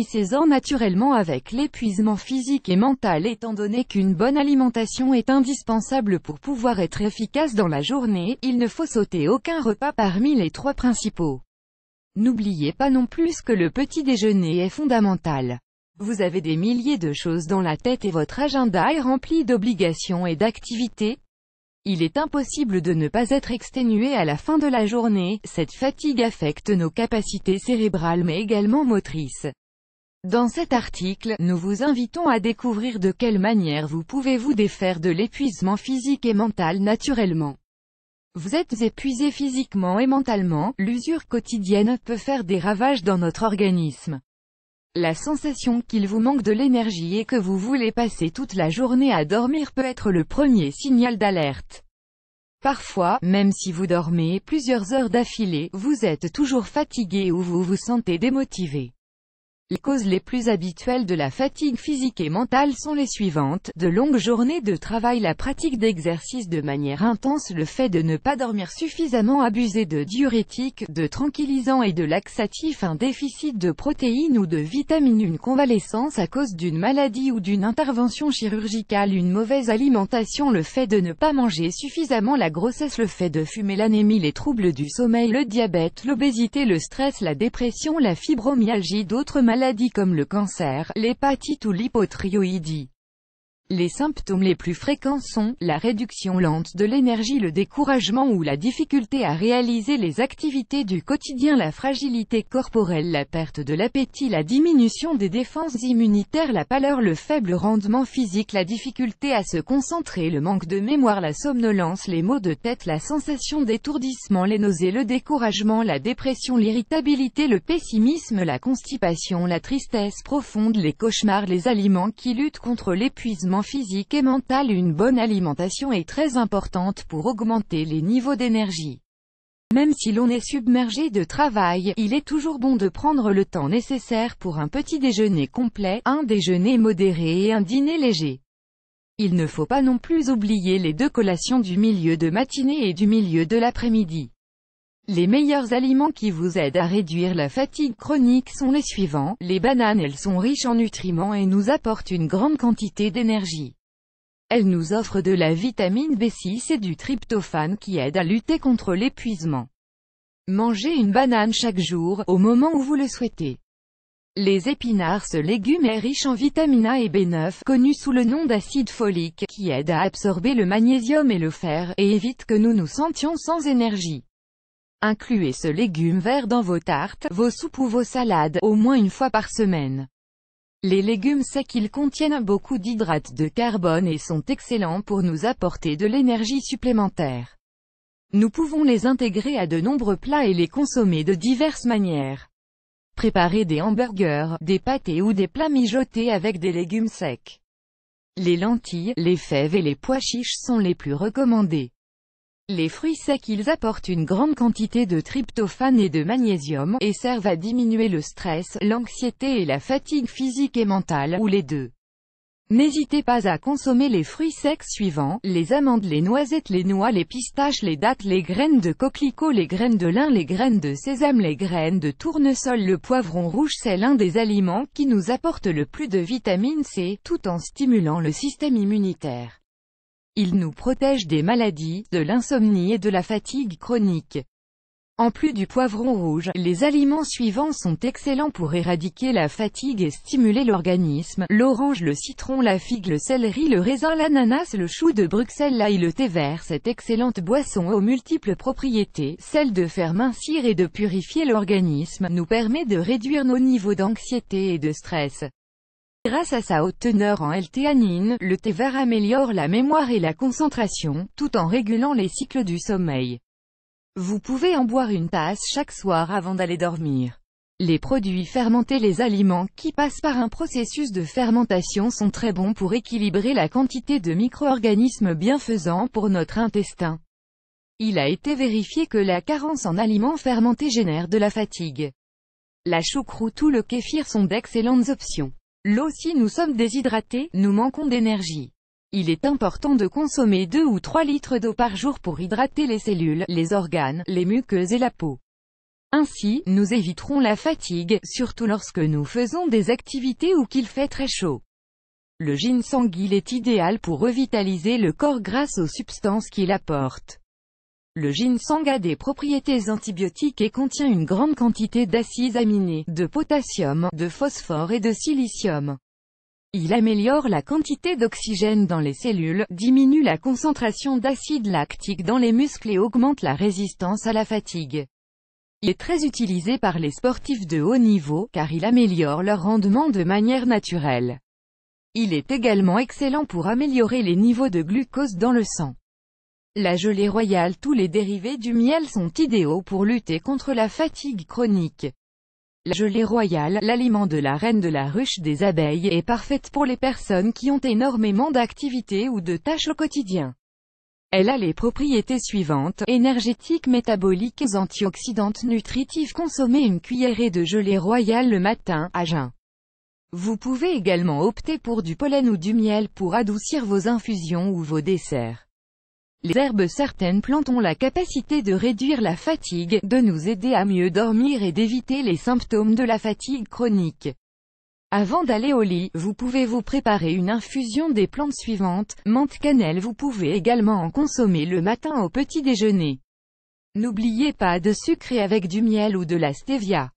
Finissez-en naturellement avec l'épuisement physique et mental étant donné qu'une bonne alimentation est indispensable pour pouvoir être efficace dans la journée, il ne faut sauter aucun repas parmi les 3 principaux. N'oubliez pas non plus que le petit déjeuner est fondamental. Vous avez des milliers de choses dans la tête et votre agenda est rempli d'obligations et d'activités. Il est impossible de ne pas être exténué à la fin de la journée, cette fatigue affecte nos capacités cérébrales mais également motrices. Dans cet article, nous vous invitons à découvrir de quelle manière vous pouvez vous défaire de l'épuisement physique et mental naturellement. Vous êtes épuisé physiquement et mentalement, l'usure quotidienne peut faire des ravages dans notre organisme. La sensation qu'il vous manque de l'énergie et que vous voulez passer toute la journée à dormir peut être le premier signal d'alerte. Parfois, même si vous dormez plusieurs heures d'affilée, vous êtes toujours fatigué ou vous vous sentez démotivé. Les causes les plus habituelles de la fatigue physique et mentale sont les suivantes: de longues journées de travail, la pratique d'exercice de manière intense, le fait de ne pas dormir suffisamment, abuser de diurétiques, de tranquillisants et de laxatifs, un déficit de protéines ou de vitamines, une convalescence à cause d'une maladie ou d'une intervention chirurgicale, une mauvaise alimentation, le fait de ne pas manger suffisamment, la grossesse, le fait de fumer, l'anémie, les troubles du sommeil, le diabète, l'obésité, le stress, la dépression, la fibromyalgie, d'autres maladies comme le cancer, l'hépatite ou l'hypothyroïdie. Les symptômes les plus fréquents sont la réduction lente de l'énergie, le découragement ou la difficulté à réaliser les activités du quotidien, la fragilité corporelle, la perte de l'appétit, la diminution des défenses immunitaires, la pâleur, le faible rendement physique, la difficulté à se concentrer, le manque de mémoire, la somnolence, les maux de tête, la sensation d'étourdissement, les nausées, le découragement, la dépression, l'irritabilité, le pessimisme, la constipation, la tristesse profonde, les cauchemars, les aliments qui luttent contre l'épuisement physique et mental. Une bonne alimentation est très importante pour augmenter les niveaux d'énergie. Même si l'on est submergé de travail, il est toujours bon de prendre le temps nécessaire pour un petit déjeuner complet, un déjeuner modéré et un dîner léger. Il ne faut pas non plus oublier les 2 collations du milieu de matinée et du milieu de l'après-midi. Les meilleurs aliments qui vous aident à réduire la fatigue chronique sont les suivants. Les bananes, elles sont riches en nutriments et nous apportent une grande quantité d'énergie. Elles nous offrent de la vitamine B6 et du tryptophane qui aident à lutter contre l'épuisement. Mangez une banane chaque jour, au moment où vous le souhaitez. Les épinards, ce légume est riche en vitamine A et B9, connu sous le nom d'acide folique, qui aide à absorber le magnésium et le fer, et évite que nous nous sentions sans énergie. Incluez ce légume vert dans vos tartes, vos soupes ou vos salades, au moins une fois par semaine. Les légumes secs, ils contiennent beaucoup d'hydrates de carbone et sont excellents pour nous apporter de l'énergie supplémentaire. Nous pouvons les intégrer à de nombreux plats et les consommer de diverses manières. Préparez des hamburgers, des pâtés ou des plats mijotés avec des légumes secs. Les lentilles, les fèves et les pois chiches sont les plus recommandés. Les fruits secs, ils apportent une grande quantité de tryptophane et de magnésium, et servent à diminuer le stress, l'anxiété et la fatigue physique et mentale, ou les deux. N'hésitez pas à consommer les fruits secs suivants: les amandes, les noisettes, les noix, les pistaches, les dattes, les graines de coquelicot, les graines de lin, les graines de sésame, les graines de tournesol. Le poivron rouge, c'est l'un des aliments qui nous apporte le plus de vitamine C, tout en stimulant le système immunitaire. Il nous protège des maladies, de l'insomnie et de la fatigue chronique. En plus du poivron rouge, les aliments suivants sont excellents pour éradiquer la fatigue et stimuler l'organisme: l'orange, le citron, la figue, le céleri, le raisin, l'ananas, le chou de Bruxelles, l'ail, le thé vert. Cette excellente boisson aux multiples propriétés, celle de faire mincir et de purifier l'organisme, nous permet de réduire nos niveaux d'anxiété et de stress. Grâce à sa haute teneur en L-théanine, le thé vert améliore la mémoire et la concentration, tout en régulant les cycles du sommeil. Vous pouvez en boire une tasse chaque soir avant d'aller dormir. Les produits fermentés, les aliments qui passent par un processus de fermentation sont très bons pour équilibrer la quantité de micro-organismes bienfaisants pour notre intestin. Il a été vérifié que la carence en aliments fermentés génère de la fatigue. La choucroute ou le kéfir sont d'excellentes options. L'eau, si nous sommes déshydratés, nous manquons d'énergie. Il est important de consommer 2 ou 3 litres d'eau par jour pour hydrater les cellules, les organes, les muqueuses et la peau. Ainsi, nous éviterons la fatigue, surtout lorsque nous faisons des activités ou qu'il fait très chaud. Le ginseng est idéal pour revitaliser le corps grâce aux substances qu'il apporte. Le ginseng a des propriétés antibiotiques et contient une grande quantité d'acides aminés, de potassium, de phosphore et de silicium. Il améliore la quantité d'oxygène dans les cellules, diminue la concentration d'acide lactique dans les muscles et augmente la résistance à la fatigue. Il est très utilisé par les sportifs de haut niveau, car il améliore leur rendement de manière naturelle. Il est également excellent pour améliorer les niveaux de glucose dans le sang. La gelée royale. Tous les dérivés du miel sont idéaux pour lutter contre la fatigue chronique. La gelée royale, l'aliment de la reine de la ruche des abeilles, est parfaite pour les personnes qui ont énormément d'activités ou de tâches au quotidien. Elle a les propriétés suivantes: énergétique, métabolique, antioxydante, nutritive. Consommez une cuillerée de gelée royale le matin, à jeun. Vous pouvez également opter pour du pollen ou du miel pour adoucir vos infusions ou vos desserts. Les herbes. Certaines plantes ont la capacité de réduire la fatigue, de nous aider à mieux dormir et d'éviter les symptômes de la fatigue chronique. Avant d'aller au lit, vous pouvez vous préparer une infusion des plantes suivantes: menthe, cannelle. Vous pouvez également en consommer le matin au petit déjeuner. N'oubliez pas de sucrer avec du miel ou de la stevia.